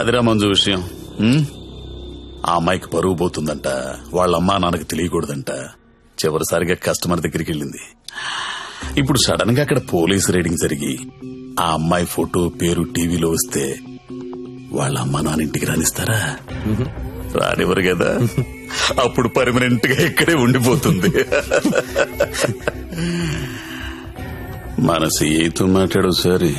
అదిరా మంజు విషయం. ఆ అమ్మాయికి పరువు పోతుందంట, వాళ్ళమ్మా నాన్నకి తెలియకూడదంట. చివరిసారిగా కస్టమర్ దగ్గరికి వెళ్ళింది. ఇప్పుడు సడన్ గా అక్కడ పోలీసు రైడింగ్ జరిగి ఆ అమ్మాయి ఫోటో పేరు టీవీలో వస్తే వాళ్ళ అమ్మా నాన్న ఇంటికి రానిస్తారా? రానివ్వరు కదా. అప్పుడు పర్మనెంట్ గా ఇక్కడే ఉండిపోతుంది. మన సీతో మాట్లాడు సరే.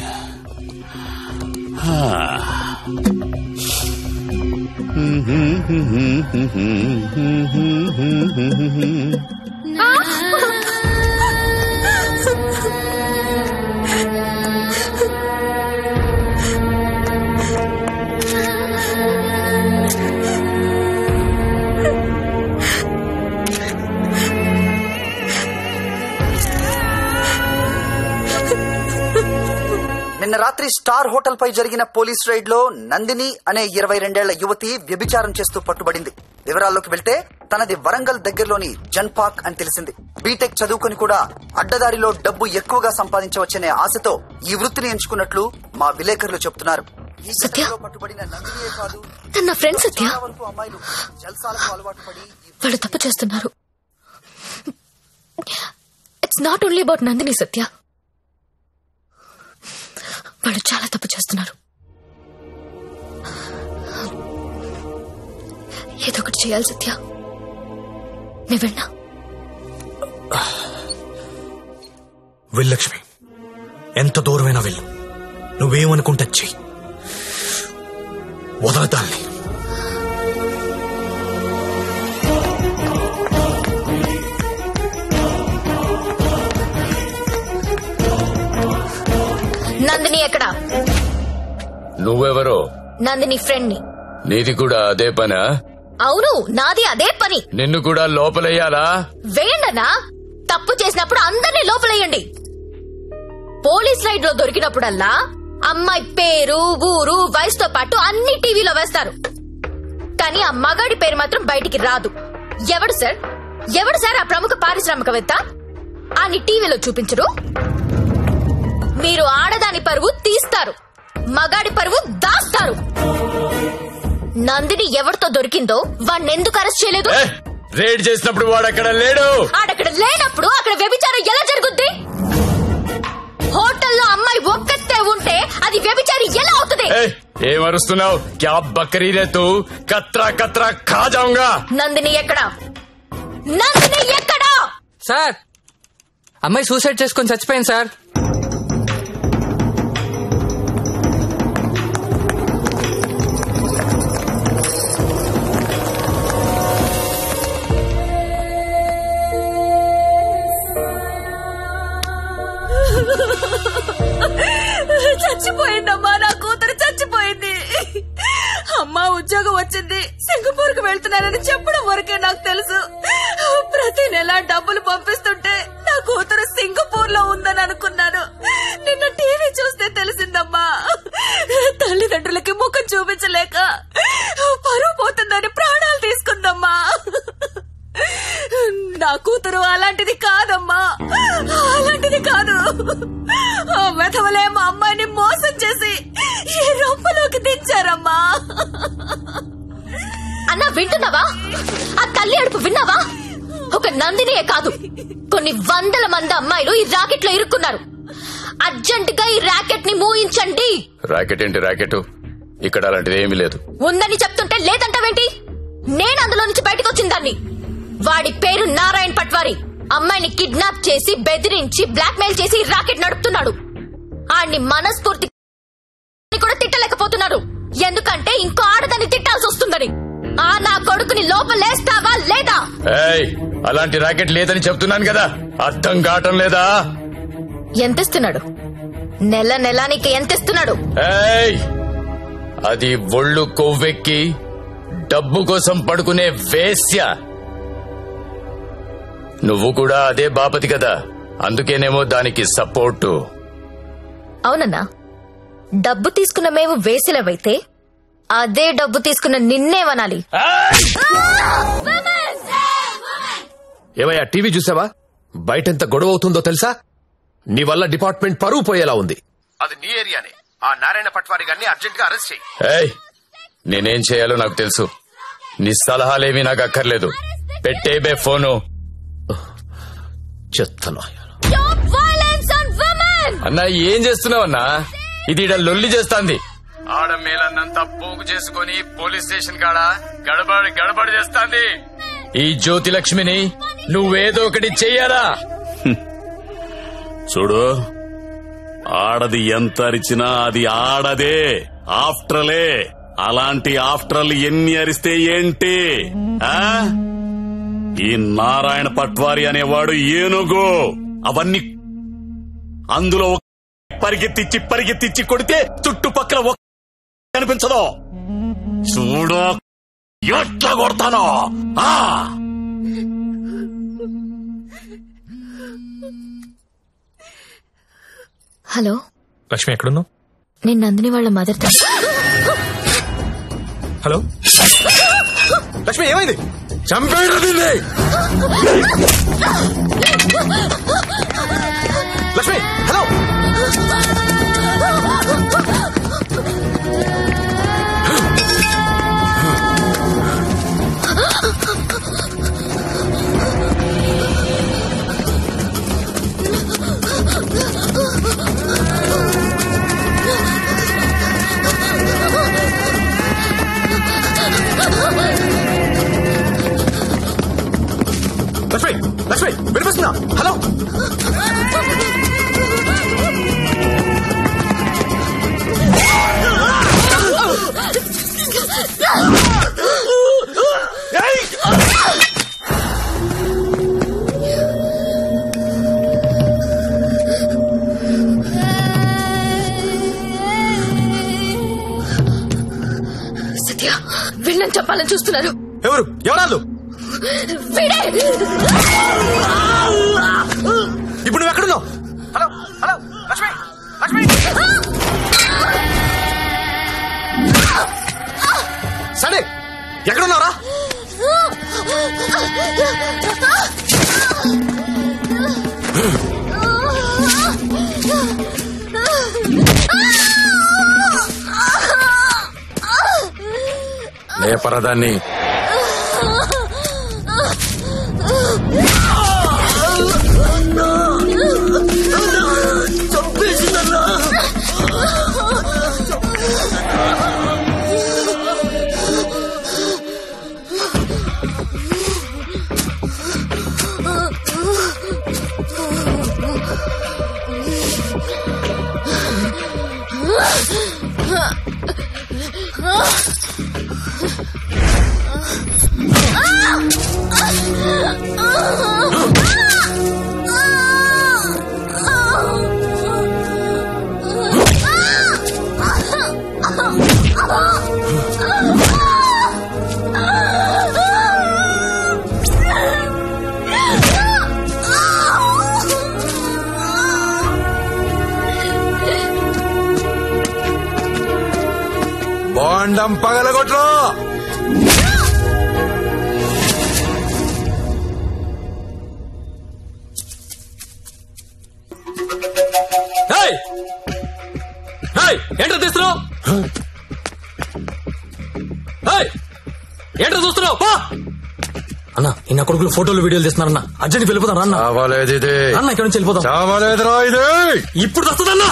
నిన్న రాత్రి స్టార్ హోటల్ పై జరిగిన పోలీస్ రైడ్ లో నందిని అనే 22 ఏళ్ల యువతి వ్యభిచారం చేస్తూ పట్టుబడింది. వివరాల్లోకి వెళ్తే తనది వరంగల్ దగ్గరలోని జన్పాక్ అని తెలిసింది. బీటెక్ చదువుకుని కూడా అడ్డదారిలో డబ్బు ఎక్కువగా సంపాదించవచ్చనే ఆశతో ఈ వృత్తిని ఎంచుకున్నట్లు మా విలేకరులు చెబుతున్నారు. ఈ ఘటనలో పట్టుబడిన నందినియే కాదు, చాలా వరకు అమ్మాయిలు జల్సాలకు అలవాటు పడి వాళ్ళు తప్పు చేస్తున్నారు. It's not only about Nandini Satya, వాళ్ళు చాలా తప్పు చేస్తున్నారు. ఏదో ఒకటి చేయాలి సత్య. నువ్వెన్నా వెళ్ళలక్ష్మి, ఎంత దూరమైనా వెళ్ళు. నువ్వేమనుకుంటా చెయ్యి, వదలదాల్ని. నందిని ఎక్కడా? నువ్వెవరో? నందిని ఫ్రెండ్ ని. నీది కూడా అదే పనా? అవును, నాది అదే పని. నిన్ను కూడా లోపలయ్యాలా? వేయండనా. తప్పు చేసినప్పుడు అందరినీ లోపలేయండి. పోలీస్ రైడ్ లో దొరికినప్పుడల్లా అమ్మాయి పేరు, ఊరు, వయసుతో పాటు అన్ని టీవీలో వేస్తారు. కానీ ఆ మగాడి పేరు మాత్రం బయటికి రాదు. ఎవడు సార్ ఆ ప్రముఖ పారిశ్రామికవేత్త? అని టీవీలో చూపించరు. మీరు ఆడదాని పరువు తీస్తారు, మగాడి పరువు దాస్తారు. నందిని ఎవరితో దొరికిందో వాడిని ఎందుకు అరెస్ట్ చేయలేదు? రేడ్ చేసినప్పుడు వాడు అక్కడ లేడు. ఆడక్కడ లేనప్పుడు అక్కడ వ్యభిచారం ఎలా జరుగుద్ది? హోటల్లో అమ్మాయి ఒక్కతే ఉంటే అది వ్యభిచారి ఎలా అవుతుంది? ఏమరుస్తున్నావు? క్యా బకరీ రే తూ? కత్రా కత్రా ఖా జాऊंगा. నందిని ఎక్కడా? నందిని ఎక్కడా? సార్, అమ్మాయి సూసైడ్ చేసుకొని చచ్చిపోయింది సార్. చచ్చిపోయిందమ్మా, నా కూతురు చచ్చిపోయింది. అమ్మా ఉద్యోగం వచ్చింది, సింగపూర్ కు వెళ్తున్నానని చెప్పడం వరకే నాకు తెలుసు. ప్రతి నెల డబ్బులు పంపిస్తుంటే నా కూతురు సింగపూర్ లో ఉందని అనుకున్నాను. నిన్న టీవీ చూస్తే తెలిసిందమ్మా. తల్లిదండ్రులకి ముఖం చూపించలేక పరువు పోతుందని ప్రాణాలు తీసుకుందమ్మా. నా కూతురు అలాంటిది కాదమ్మా, అలాంటిది కాదు. ఆ వెధవలే మా అమ్మాయిని మోసం చేసి ఈ రొంపలోకి దించారమ్మా. అన్నా వింటున్నావా? ఆ తల్లి అడుపు విన్నావా? ఒక నందినియే కాదు, కొన్ని వందల మంది అమ్మాయిలు ఈ రాకెట్ లో ఇరుక్కున్నారు. అర్జెంట్ గా ఈ రాకెట్ ని మూయించండి. రాకెట్ ఏంటి రాకెట్? ఇక్కడ అలాంటిది ఏమీ లేదు. ఉందని చెప్తుంటే లేదంటావేంటి? నేను అందులో నుంచి బయటకు వచ్చిందాన్ని. వాడి పేరు నారాయణ్ పట్వారి. అమ్మాయిని కిడ్నాప్ చేసి బెదిరించి బ్లాక్ మెయిల్ చేసి రాకెట్ నడుపుతున్నాడు. ఆడిని మనస్ఫూర్తి కూడా తిట్టలేకపోతున్నారు, ఎందుకంటే ఇంకో ఆడదాన్ని తిట్టాల్సి వస్తుందని. ఆ నా కొడుకుని లోపలేస్తావా లేదా? అలాంటి రాకెట్ లేదని చెప్తున్నాను కదా, అర్థం కావటం లేదా? ఎంతిస్తున్నాడు? నెలానికి ఎంతిస్తున్నాడు? అది ఒళ్ళు కొవ్వెక్కి డబ్బు కోసం పడుకునే వేశ్య. నువ్వు కూడా అదే బాపతి కదా, అందుకేనేమో దానికి సపోర్టు. అవునన్నా, డబ్బు తీసుకున్న మేము వేసిలవైతే అదే డబ్బు తీసుకున్న నిన్నేమనాలి? ఏమయ్యా, టీవీ చూసావా? బయటెంత గొడవ అవుతుందో తెలుసా? నీ వల్ల డిపార్ట్మెంట్ పరువు పోయేలా ఉంది. అది నీ ఏరియానే. ఆ నారాయణ పట్వారి గారిని అర్జెంట్ గా అరెస్ట్ చేయి. నేనేం చేయాలో నాకు తెలుసు. నీ సలహాలేమీ నాకు అక్కర్లేదు. పెట్టేబే ఫోను. చెత్తనా అన్నా ఏం చేస్తున్నావన్నా? ఇది ఈడ లొల్లి చేస్తాంది. ఆడ మేలన్నంతా పోగు చేసుకుని పోలీస్ స్టేషన్ కాడ గడబడి చేస్తాంది. ఈ జ్యోతి లక్ష్మిని నువ్వేదో ఒకటి చెయ్యాలా? చూడు, ఆడది ఎంత అరిచినా అది ఆడదే, ఆఫ్టరలే. అలాంటి ఆఫ్టర్లు ఎన్ని అరిస్తే ఏంటి? ఈ నారాయణ పట్వారి అనేవాడు ఏనుగు. అవన్నీ అందులో పరిగెత్తిచ్చి కొడితే చుట్టుపక్కల కనిపించదు. చూడు ఎట్లా కొడతానో. హలో లక్ష్మి ఎక్కడున్నావు? నేను నందిని వాళ్ళ మదర్. హలో లక్ష్మి, ఏమైంది? చంపేయడం దీన్ని. లక్ష్మి హలో. లక్ష్మి వినిపిస్తుందా? హలో సత్య, వీళ్ళని చెప్పాలని చూస్తున్నారు. ఎవరాళ్ళు? ఇప్పుడు నువ్వు ఎక్కడున్నావు? Hello hello Lakshmi Lakshmi. సరే ఎక్కడున్నారా? లేపరదాన్ని. బాండం పగలగొట్లో. ఏంటో తీస్తున్నావు? ఏంటో చూస్తున్నావు? అన్న ఇన్న కొడుకులు ఫోటోలు వీడియోలు తీస్తున్నారన్న. అర్జెంట్ వెళ్ళిపోతాను అన్న. చావాలేదు ఇది. అన్న ఇక్కడ నుంచి వెళ్ళిపోతాం. చావాలేదురా ఇది. ఇప్పుడు వస్తుందన్నా.